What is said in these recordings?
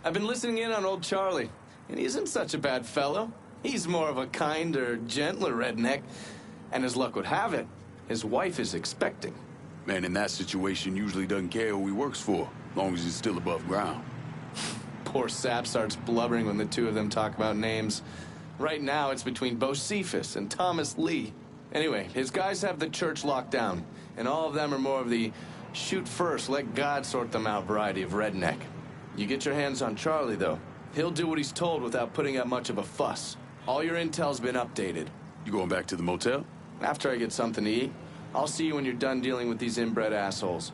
I've been listening in on old Charlie, and he isn't such a bad fellow. He's more of a kinder, gentler redneck, and as luck would have it, his wife is expecting. Man in that situation usually doesn't care who he works for, as long as he's still above ground. Poor Sap starts blubbering when the two of them talk about names. Right now, it's between Bocephus and Thomas Lee. Anyway, his guys have the church locked down, and all of them are more of the shoot first, let God sort them out variety of redneck. You get your hands on Charlie, though. He'll do what he's told without putting up much of a fuss. All your intel's been updated. You going back to the motel? After I get something to eat. I'll see you when you're done dealing with these inbred assholes.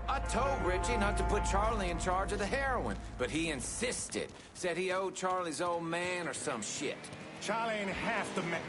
I told Richie not to put Charlie in charge of the heroin, but he insisted. Said he owed Charlie's old man or some shit. Charlie ain't half the man.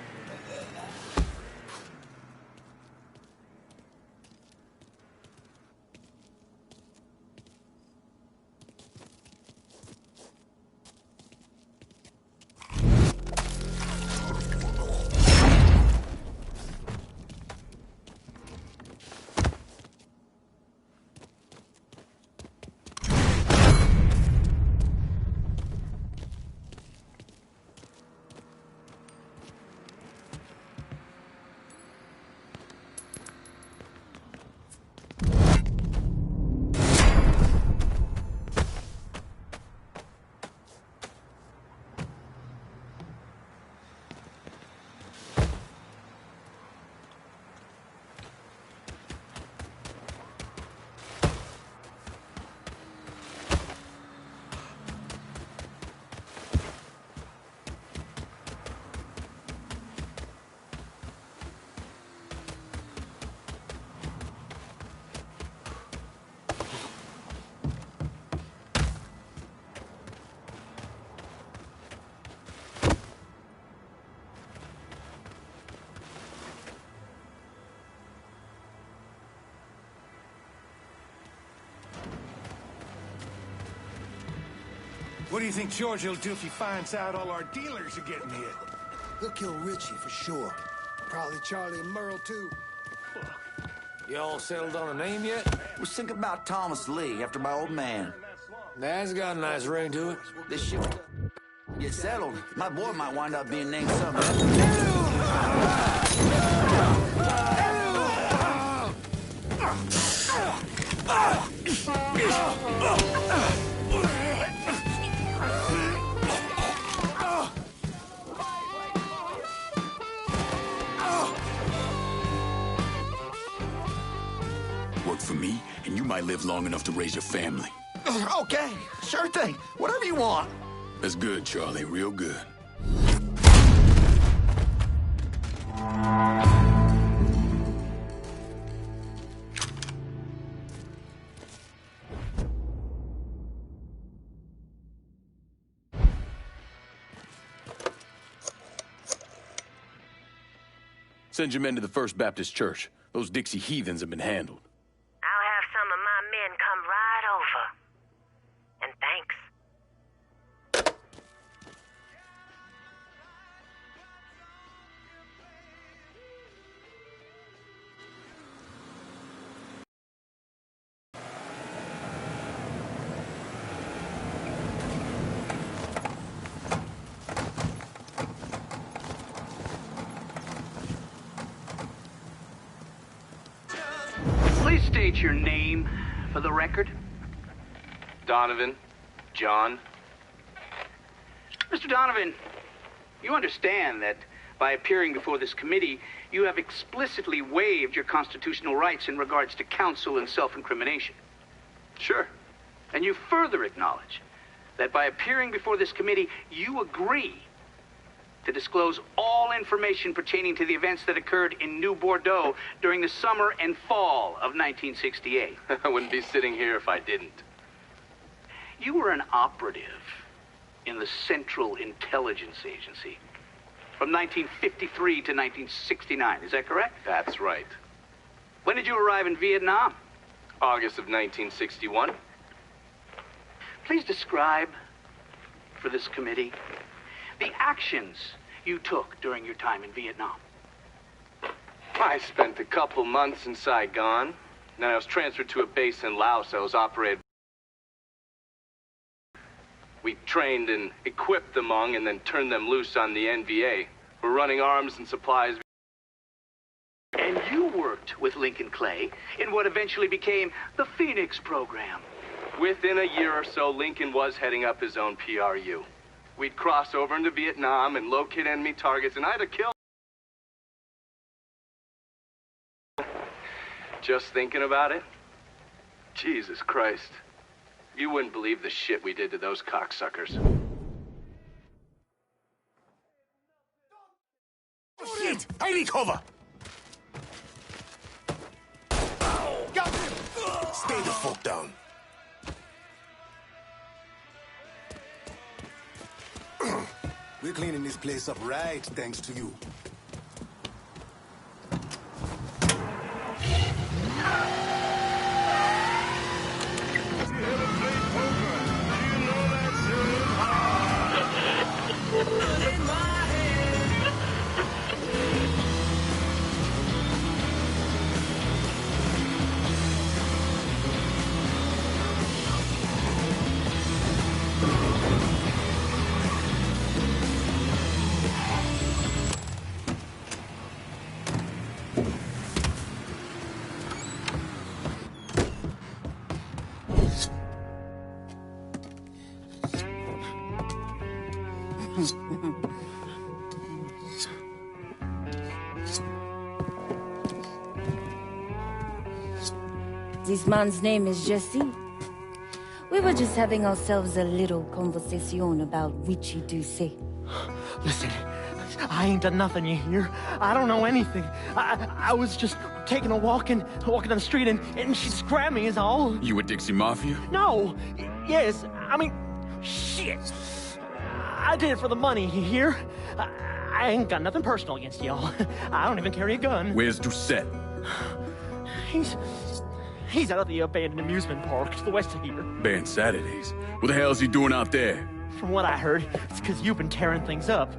What do you think George will do if he finds out all our dealers are getting hit? He'll kill Richie for sure. Probably Charlie and Merle, too. You all settled on a name yet? We're thinking about Thomas Lee, after my old man. That's got a nice ring to it. This shit get settled. My boy might wind up being named something. Work for me, and you might live long enough to raise your family. Okay, sure thing. Whatever you want. That's good, Charlie. Real good. Send your men to the First Baptist Church. Those Dixie heathens have been handled. I'll have some of my men come right over. And thanks. Please state your name for the record. Donovan. John. Mr. Donovan, you understand that by appearing before this committee, you have explicitly waived your constitutional rights in regards to counsel and self-incrimination. Sure. And you further acknowledge that by appearing before this committee, you agree to disclose all information pertaining to the events that occurred in New Bordeaux during the summer and fall of 1968. I wouldn't be sitting here if I didn't. You were an operative in the Central Intelligence Agency from 1953 to 1969. Is that correct? That's right. When did you arrive in Vietnam? August of 1961. Please describe for this committee the actions you took during your time in Vietnam. I spent a couple months in Saigon. Then I was transferred to a base in Laos I was operated. We trained and equipped the Hmong and then turned them loose on the NVA. We're running arms and supplies. And you worked with Lincoln Clay in what eventually became the Phoenix program. Within a year or so, Lincoln was heading up his own PRU. We'd cross over into Vietnam and locate enemy targets, and I'd have killed. Just thinking about it? Jesus Christ. You wouldn't believe the shit we did to those cocksuckers. Shit! I need cover! Got him! Stay the fuck down. We're cleaning this place up right, thanks to you. This man's name is Jesse. We were just having ourselves a little conversation about Richie Doucet. Listen, I ain't done nothing, you hear? I don't know anything. I was just taking a walking down the street and she just grabbed me is all. You with Dixie Mafia? No. Yes, I mean, shit. I did it for the money, you hear? I ain't got nothing personal against y'all. I don't even carry a gun. Where's Doucet? He's out at the abandoned amusement park to the west of here. Banned Saturdays. What the hell is he doing out there? From what I heard, it's because you've been tearing things up.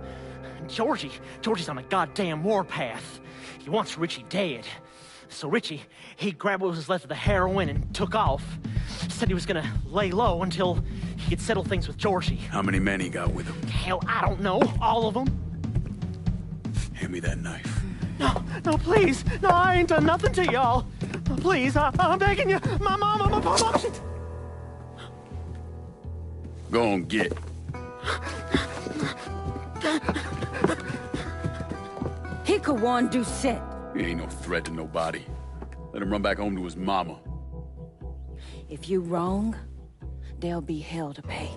Georgie's on a goddamn warpath. He wants Richie dead. So Richie, he grabbed what was left of the heroin and took off. Said he was gonna lay low until he could settle things with Georgie. How many men he got with him? Hell, I don't know. All of them. Hand me that knife. No, please. No, I ain't done nothing to y'all. Please, I'm begging you. My mom, shit. Go on, get. He could warn Doucet. He ain't no threat to nobody. Let him run back home to his mama. If you wrong, there'll be hell to pay.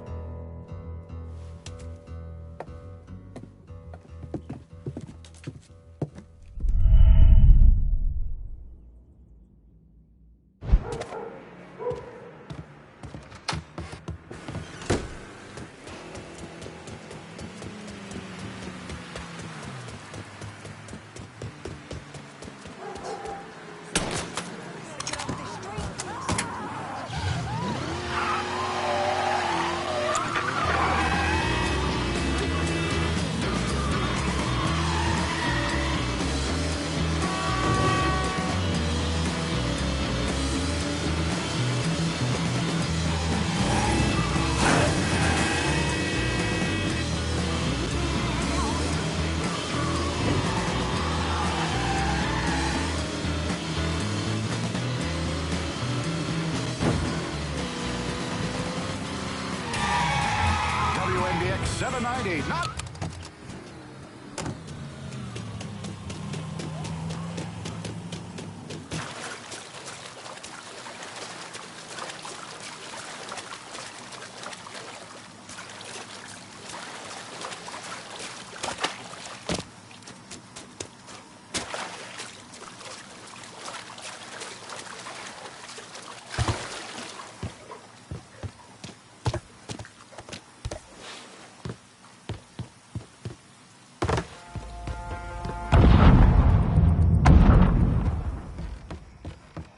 WNBX 798, not...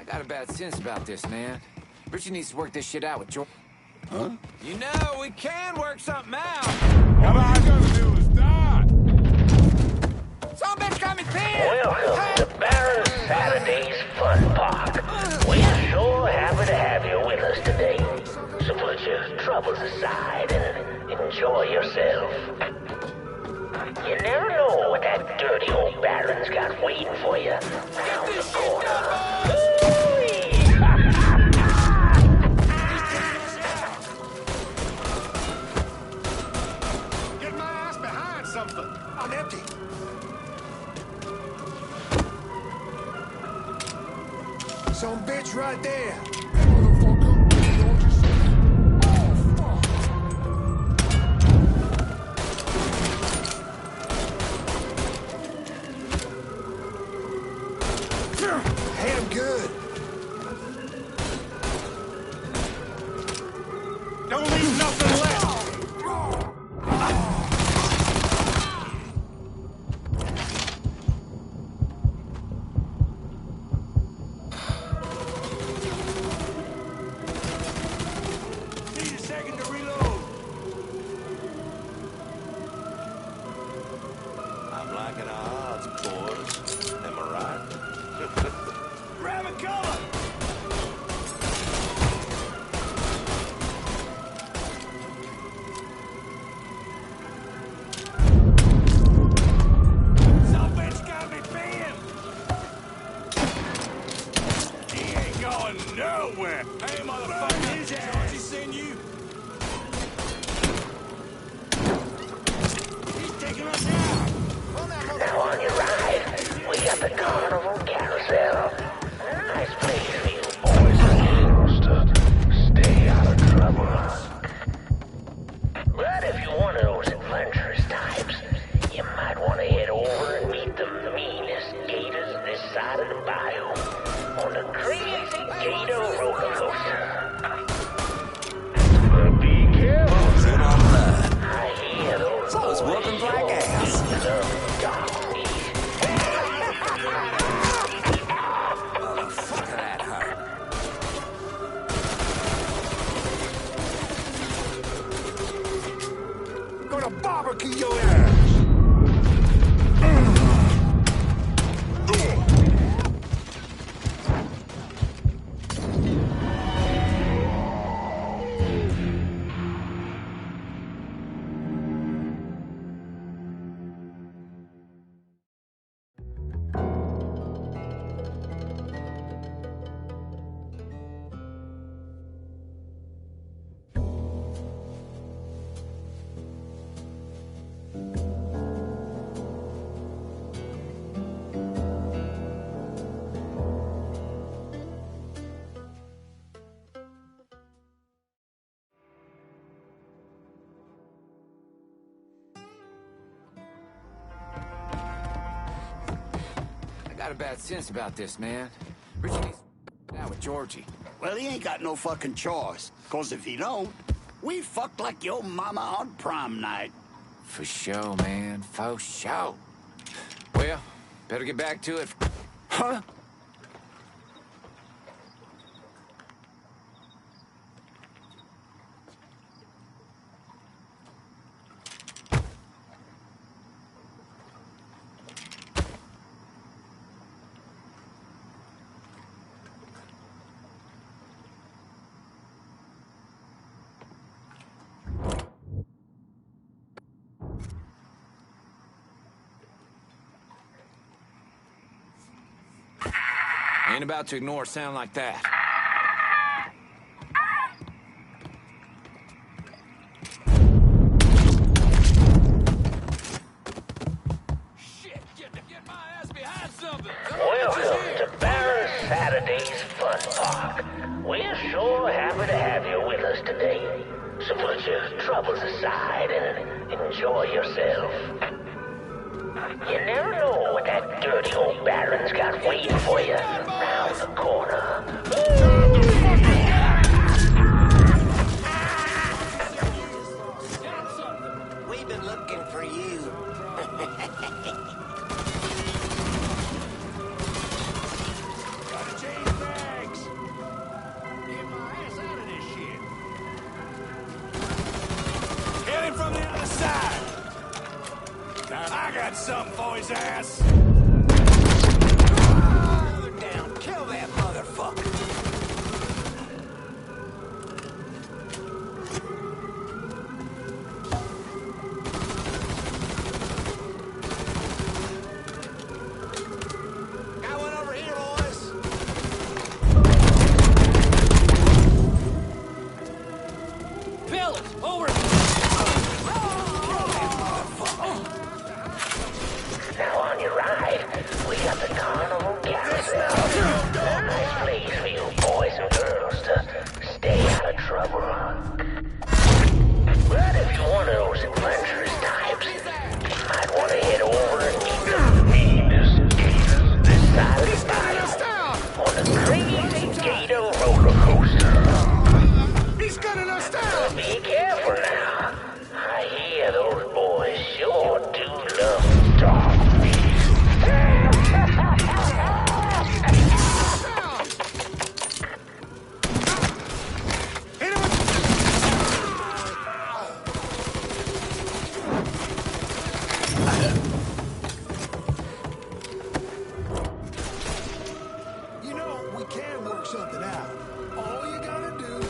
Got a bad sense about this, man. Richie needs to work this shit out with George. Huh? You know, we can work something out. All I gotta do is die. Some bitch got me pinned! Welcome to Baron Saturday's Fun Park. We're sure happy to have you with us today. So put your troubles aside and enjoy yourself. You never know what that dirty old Baron's got waiting for you around the corner. Get my ass behind something. I'm empty. Some bitch right there. Hit him good. Don't leave nothing left. Need a second to reload. I'm liking our odds, boys. Am I right? Grab a cover. Some bitch got me pinned. He ain't going nowhere. Hey, motherfucker, his ass. Georgie seen you. He's taking us out. Now on your right, we got the Carnival Carousel. Nice place for you boys and girls to stay out of trouble. But if you're one of those adventurous types, you might want to head over and meet the meanest gators this side of the bayou on the Crazy Gator roller coaster. But be careful. In on blood. I hear those So it's whooping black ass. love dogs. Fuck that hurt. Gonna barbecue your ass. got a bad sense about this, man. Richie needs to out with Georgie. Well, he ain't got no fucking choice. Cause if he don't, we fucked like your mama on prom night. For sure, man. For sure. Well, better get back to it. Huh? Ain't about to ignore a sound like that. Shit, get my ass behind something. Welcome to Baron Saturday's Fun Park. We're sure happy to have you with us today. So put your troubles aside and enjoy yourself. You never know what that dirty old Baron's got waiting for you round the corner. We've been looking for you. Gotta change bags. Get my ass out of this shit. Hit him from the other side. I got something for his ass. Down, kill that motherfucker. Got one over here, boys. Fellas, over! Now on your right, we got the Carnival Carousel. A nice place for you boys and girls to stay out of trouble. But if you're one of those adventurous types, you might want to head over and meet this side of the body on the Crazy Gator roller coaster. He's gunning us down. Be careful now. I hear those boys sure do love to talk. You know, we can work something out. All you gotta do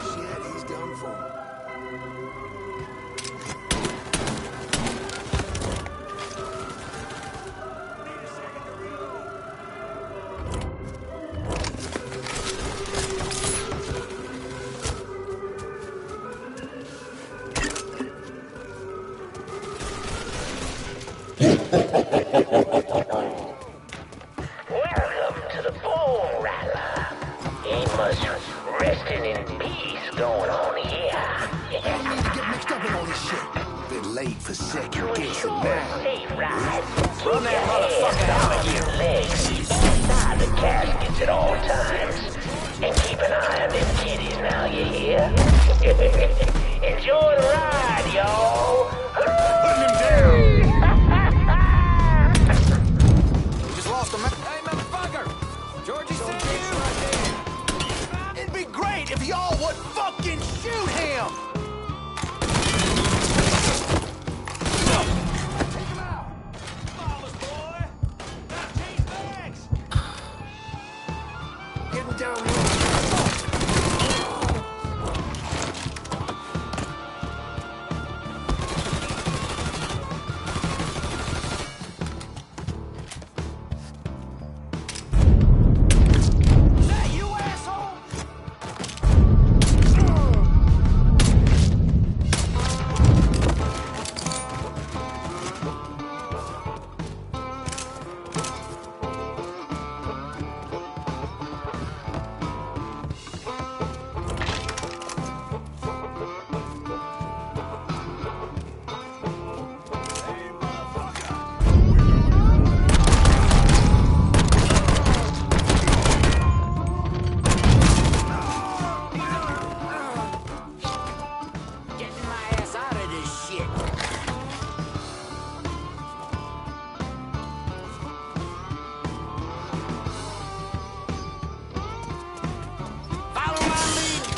Shit, he's done for. Welcome to the Bone Rattler. Ain't much resting in peace going on here. Don't need to get mixed up in all this shit. Bit late for second To guessing ensure a now. safe ride, keep your hands out of your legs inside the caskets at all times. And keep an eye on them kitties now, you hear? Enjoy the ride, y'all. Putting him down. Just lost a man. Hey, motherfucker! Georgie sent you! It'd be great if y'all would fucking shoot him! Take him out. Flawless, boy. Now change bags. Get him down.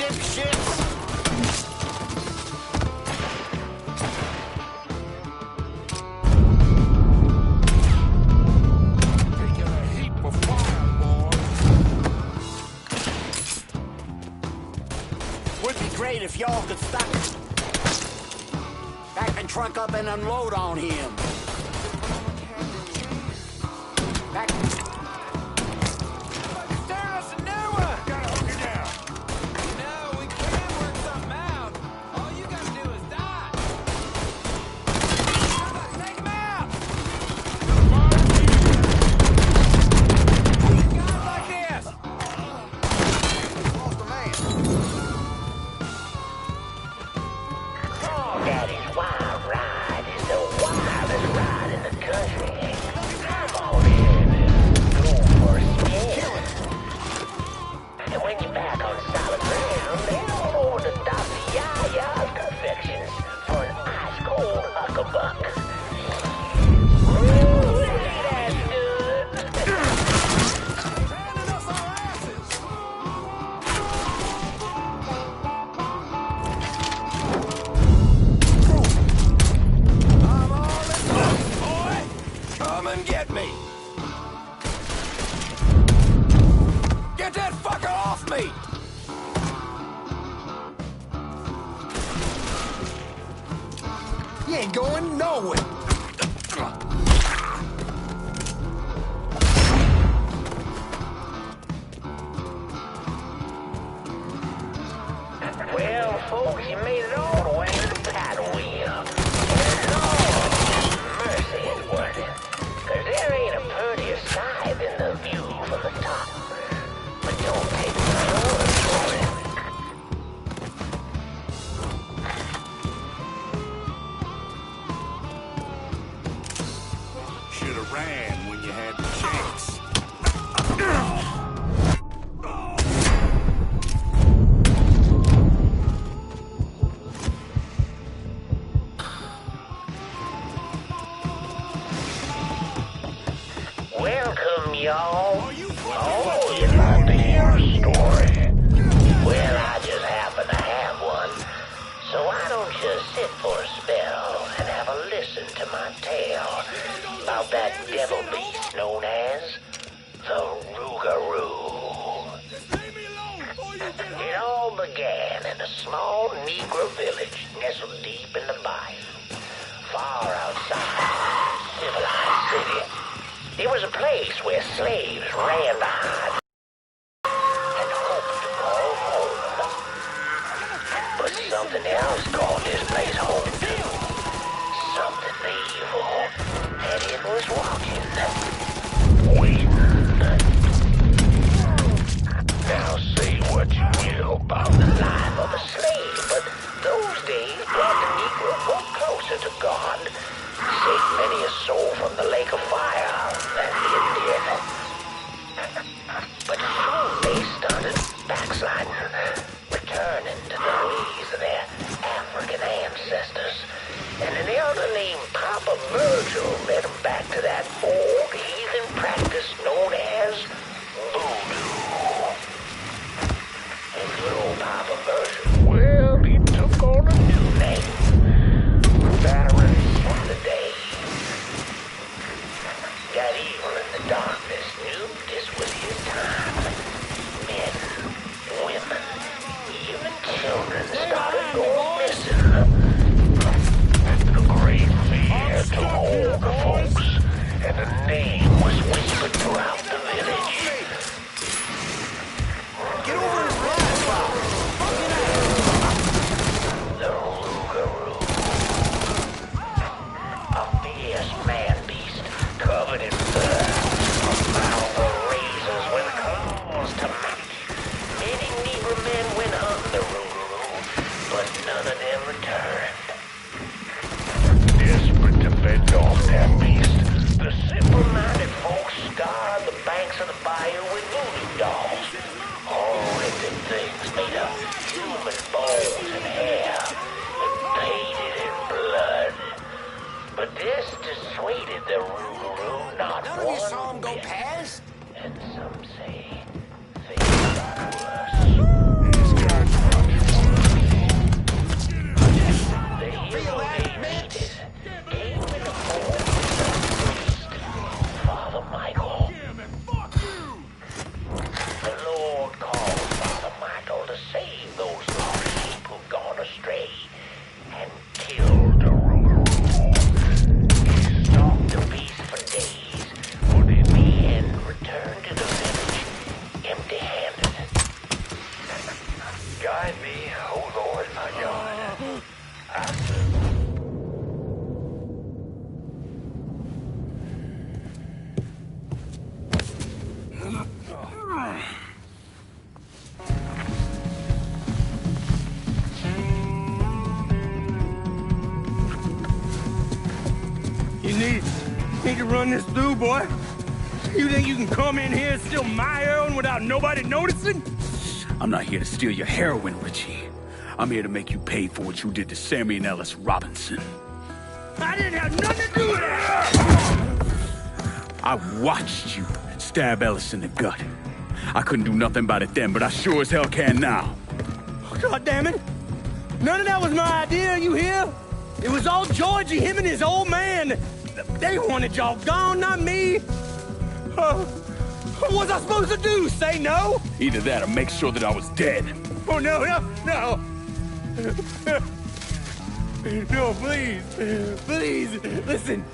dipshits! Would be great if y'all could stop. Back and trunk up and unload on him. Back. Start us a new one! Gotta hook you down. No, we can work something out. All you gotta do is die. Take him out! Guys like this! Lost a man. Oh, Daddy's wild ride is the wildest ride in the country. Come on in and go for a spin. And when you're back on solid ground, head on over to Dr. Yaya's Confections for an ice-cold huckabuck. Ooh, that's good. Handing us our asses! I'm all in love, boy! Come and get me! Get that fucker off me! You ain't going nowhere. Well, folks, you made it all the way to the paddle wheel. And Lord, mercy is worth it. 'Cause there ain't a prettier sight than the view from the top. But don't take my word for it. Should've ran when you had the chance. Welcome, y'all. Oh, you'd like to hear a story? Well, I just happen to have one. So why don't you sit for a spell and have a listen to my tale about that devil beast known as the Rougarou. It all began in a small Negro village nestled deep in the bayou, far outside the civilized city. It was a place where slaves ran to hide and hoped to call home. But something else called this place home too. Something evil. And it was watching. Waiting. Now say what you will about the life of a slave, but those days brought the Negro more closer to God. Saved many a soul from the lake of fire than it did. But soon they started backsliding, returning to the ways of their African ancestors. And an elder named Papa Virgil led them back to that run this through, boy. You think you can come in here and steal my heroin without nobody noticing? I'm not here to steal your heroin, Richie. I'm here to make you pay for what you did to Sammy and Ellis Robinson. I didn't have nothing to do with that! I watched you stab Ellis in the gut. I couldn't do nothing about it then, but I sure as hell can now. God damn it! None of that was my idea, you hear? It was all Georgie, him and his old man. They wanted y'all gone, not me. What was I supposed to do? Say no? Either that or make sure that I was dead. Oh, no. No, please. Listen.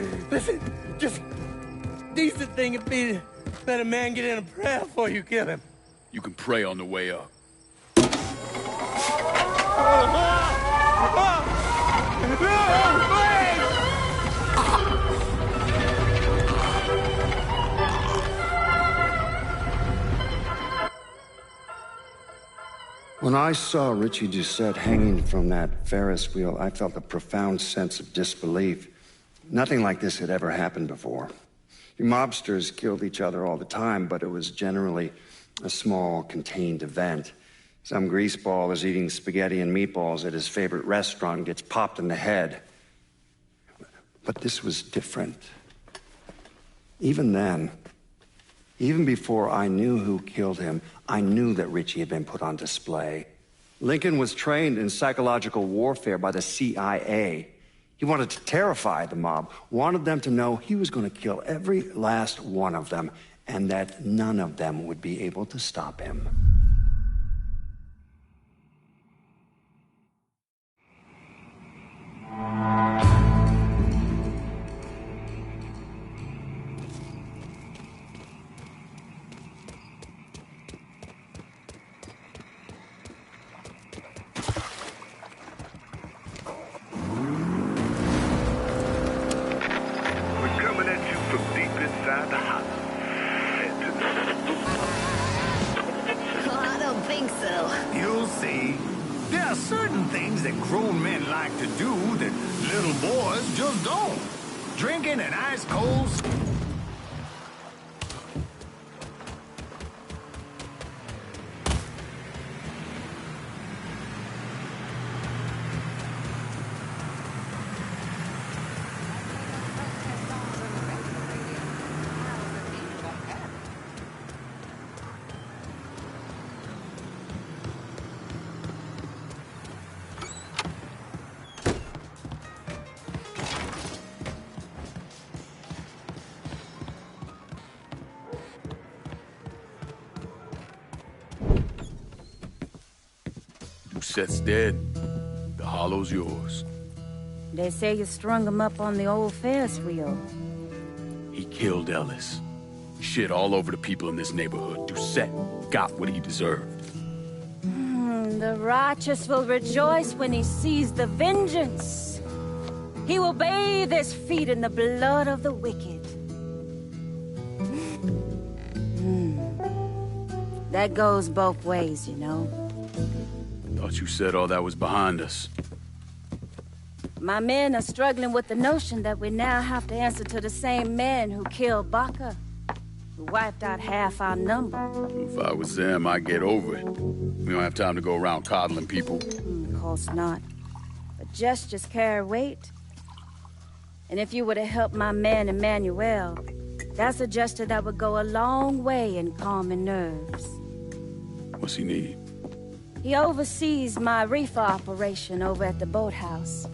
Just decent thing would be to let a man get in a prayer before you kill him. You can pray on the way up. When I saw Richie Doucette hanging from that Ferris wheel, I felt a profound sense of disbelief. Nothing like this had ever happened before. You mobsters killed each other all the time, but it was generally a small, contained event. Some greaseball is eating spaghetti and meatballs at his favorite restaurant and gets popped in the head. But this was different. Even then, even before I knew who killed him, I knew that Richie had been put on display. Lincoln was trained in psychological warfare by the CIA. He wanted to terrify the mob, wanted them to know he was going to kill every last one of them, and that none of them would be able to stop him. You'll see. There are certain things that grown men like to do that little boys just don't. Drinking an ice cold... Doucette's dead. The hollow's yours. They say you strung him up on the old Ferris wheel. He killed Ellis. Shit all over the people in this neighborhood. Doucette got what he deserved. The righteous will rejoice when he sees the vengeance. He will bathe his feet in the blood of the wicked. That goes both ways, you know. Thought you said all that was behind us. My men are struggling with the notion that we now have to answer to the same men who killed Baca, who wiped out half our number. If I was them, I'd get over it. We don't have time to go around coddling people. Of course not. But gestures carry weight. And if you were to help my man Emmanuel, that's a gesture that would go a long way in calming nerves. What's he need? He oversees my reefer operation over at the boathouse.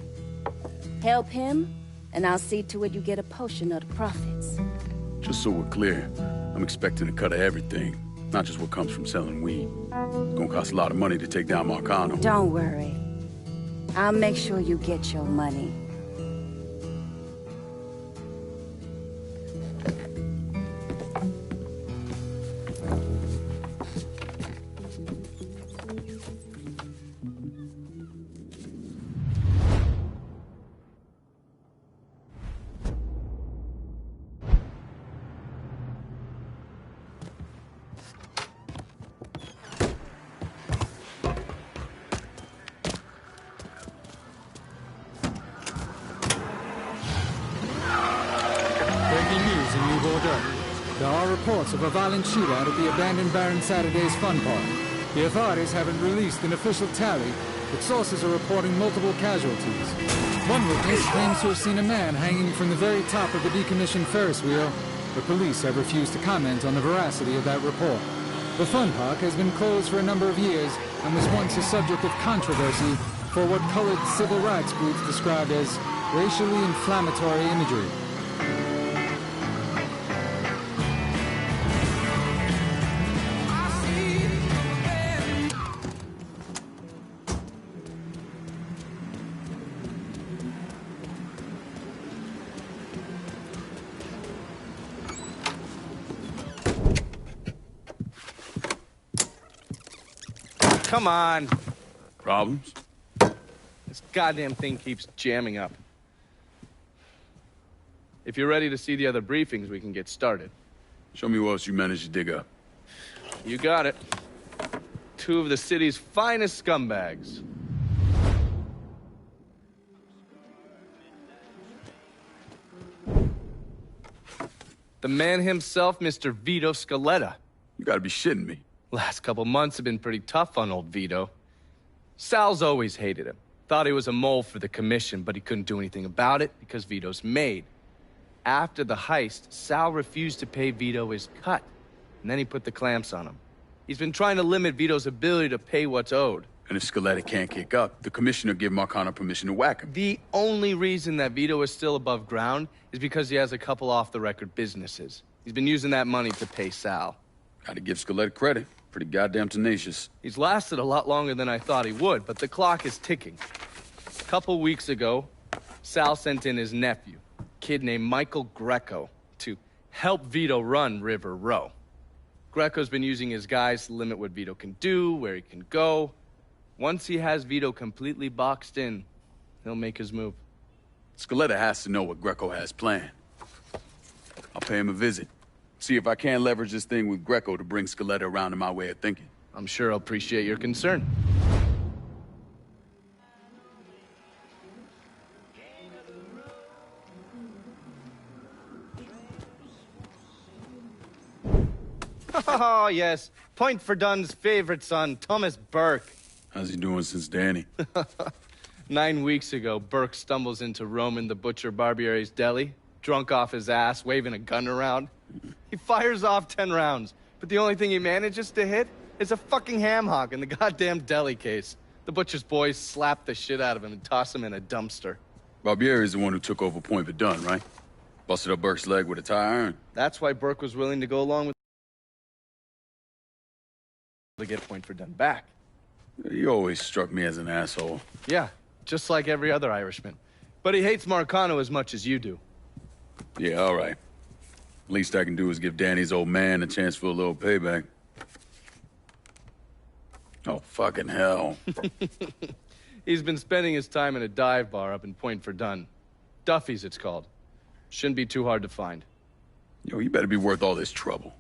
Help him, and I'll see to it you get a portion of the profits. Just so we're clear, I'm expecting a cut of everything, not just what comes from selling weed. It's gonna cost a lot of money to take down Marcano. Don't worry. I'll make sure you get your money. reports of a violent shootout at the abandoned Baron Saturday's Fun Park. The authorities haven't released an official tally, but sources are reporting multiple casualties. One witness claims to have seen a man hanging from the very top of the decommissioned Ferris wheel, but police have refused to comment on the veracity of that report. The Fun Park has been closed for a number of years and was once a subject of controversy for what colored civil rights groups described as racially inflammatory imagery. Come on. Problems? This goddamn thing keeps jamming up. If you're ready to see the other briefings, we can get started. Show me what else you managed to dig up. You got it. 2 of the city's finest scumbags. The man himself, Mr. Vito Scaletta. You gotta be shitting me. Last couple months have been pretty tough on old Vito. Sal's always hated him. Thought he was a mole for the commission, but he couldn't do anything about it because Vito's made. After the heist, Sal refused to pay Vito his cut, and then he put the clamps on him. He's been trying to limit Vito's ability to pay what's owed. And if Scaletta can't kick up, the commissioner give Marcano permission to whack him. The only reason that Vito is still above ground is because he has a couple off-the-record businesses. He's been using that money to pay Sal. Gotta give Scaletta credit. Pretty goddamn tenacious. He's lasted a lot longer than I thought he would, but the clock is ticking. A couple weeks ago, Sal sent in his nephew, a kid named Michael Greco, to help Vito run River Row. Greco's been using his guys to limit what Vito can do, where he can go. Once he has Vito completely boxed in, he'll make his move. Scaletta has to know what Greco has planned. I'll pay him a visit. See if I can't leverage this thing with Greco to bring Scaletta around to my way of thinking. I'm sure he'll appreciate your concern. Oh, yes. Point for Dunn's favorite son, Thomas Burke. How's he doing since Danny? 9 weeks ago, Burke stumbles into Roman the Butcher Barbiere's deli, drunk off his ass, waving a gun around. He fires off 10 rounds, but the only thing he manages to hit is a fucking ham hock in the goddamn deli case. The butcher's boys slap the shit out of him and toss him in a dumpster. Barbieri is the one who took over Point Verdun, right? Busted up Burke's leg with a tire iron. That's why Burke was willing to go along with to get Point Verdun back. He always struck me as an asshole. Yeah, just like every other Irishman. But he hates Marcano as much as you do. Yeah, all right. Least I can do is give Danny's old man a chance for a little payback. Oh, fucking hell. He's been spending his time in a dive bar up in Point Verdun. Duffy's, it's called. Shouldn't be too hard to find. Yo, you better be worth all this trouble.